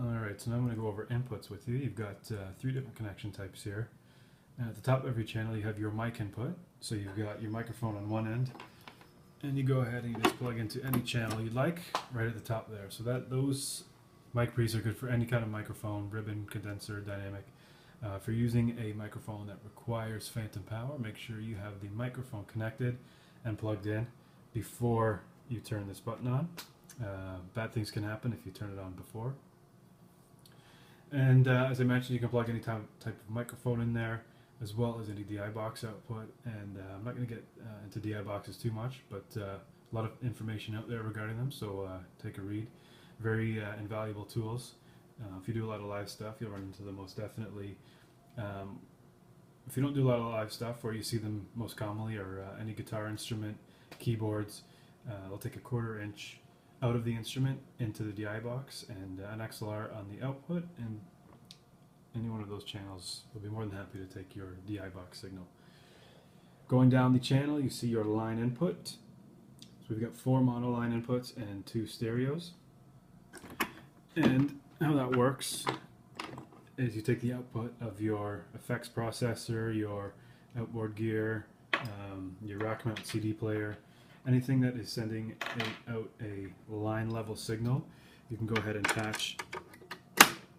Alright, so now I'm going to go over inputs with you. You've got three different connection types here. And at the top of every channel you have your mic input. So you've got your microphone on one end, and you go ahead and you just plug into any channel you'd like right at the top there. So those mic pre's are good for any kind of microphone, ribbon, condenser, dynamic. If you're using a microphone that requires phantom power, make sure you have the microphone connected and plugged in before you turn this button on. Bad things can happen if you turn it on before. And as I mentioned, you can plug any type of microphone in there, as well as any DI box output. And I'm not going to get into DI boxes too much, but a lot of information out there regarding them, so take a read. Very invaluable tools. If you do a lot of live stuff, you'll run into them most definitely. If you don't do a lot of live stuff, where you see them most commonly are any guitar instrument, keyboards. They'll take a 1/4 inch out of the instrument into the DI box and an XLR on the output, and any one of those channels will be more than happy to take your DI box signal. Going down the channel, you see your line input. So we've got 4 mono line inputs and 2 stereos. And how that works is you take the output of your effects processor, your outboard gear, your rack mount CD player, anything that is sending out a line level signal. You can go ahead and attach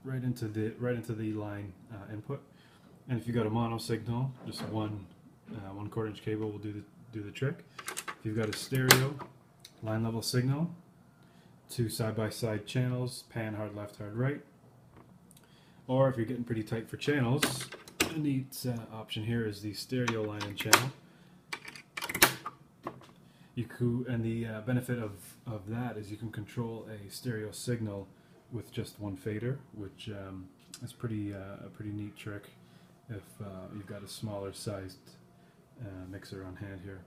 right into the line input. And if you've got a mono signal, just one 1/4 inch cable will do the trick. If you've got a stereo line level signal, 2 side-by-side channels, pan, hard left, hard right. Or if you're getting pretty tight for channels, a neat option here is the stereo line in channel. And the benefit of that is you can control a stereo signal with just one fader, which is a pretty neat trick if you've got a smaller sized mixer on hand here.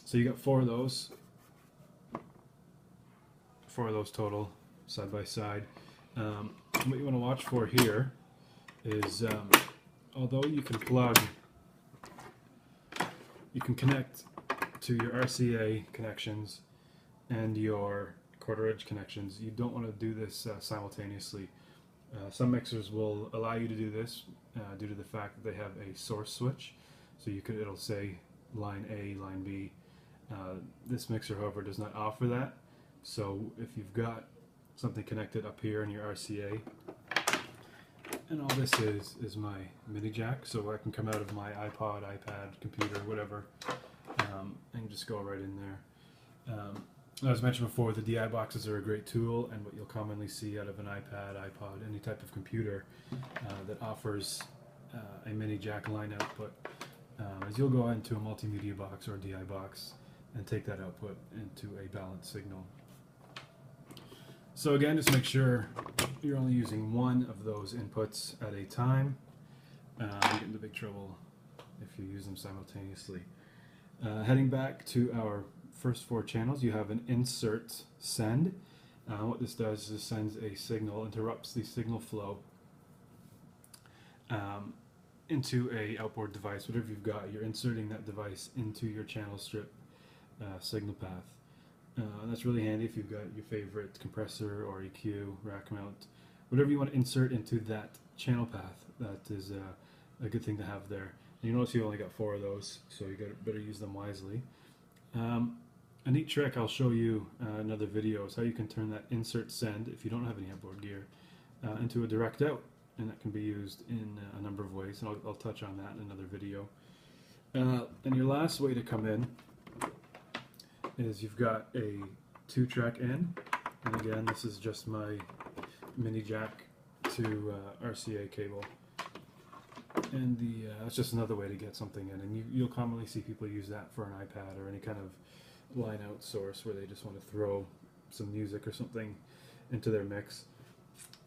So you got 4 of those. 4 of those total, side by side. What you want to watch for here is, although you can connect to your RCA connections and your 1/4 inch connections, you don't want to do this simultaneously. Some mixers will allow you to do this due to the fact that they have a source switch. So it'll say line A, line B. This mixer, however, does not offer that. So if you've got something connected up here in your RCA, and all this is my mini jack, so I can come out of my iPod, iPad, computer, whatever, and just go right in there. As mentioned before, the DI boxes are a great tool, and what you'll commonly see out of an iPad, iPod, any type of computer that offers a mini jack line output is you'll go into a multimedia box or a DI box and take that output into a balanced signal. So again, just make sure you're only using one of those inputs at a time. You get into big trouble if you use them simultaneously. Heading back to our first 4 channels, you have an insert send. What this does is sends a signal, interrupts the signal flow into a outboard device. Whatever you've got, you're inserting that device into your channel strip signal path. And that's really handy if you've got your favorite compressor or EQ, rack mount, whatever you want to insert into that channel path. That is a good thing to have there. And you notice you only got 4 of those, so you better use them wisely. A neat trick I'll show you in another video is how you can turn that insert send, if you don't have any outboard gear, into a direct out, and that can be used in a number of ways, and I'll touch on that in another video. And your last way to come in is you've got a 2-track in, and again, this is just my mini jack to RCA cable, and that's just another way to get something in, and you'll commonly see people use that for an iPad or any kind of line out source where they just want to throw some music or something into their mix.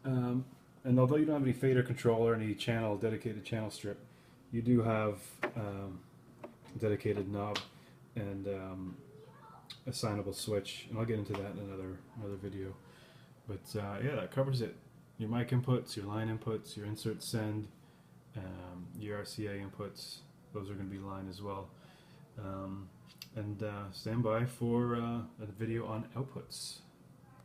And although you don't have any fader control or any dedicated channel strip, you do have a dedicated knob and assignable switch, and I'll get into that in another video. But yeah, that covers it. Your mic inputs, your line inputs, your insert send, your RCA inputs, those are going to be line as well. And stand by for a video on outputs.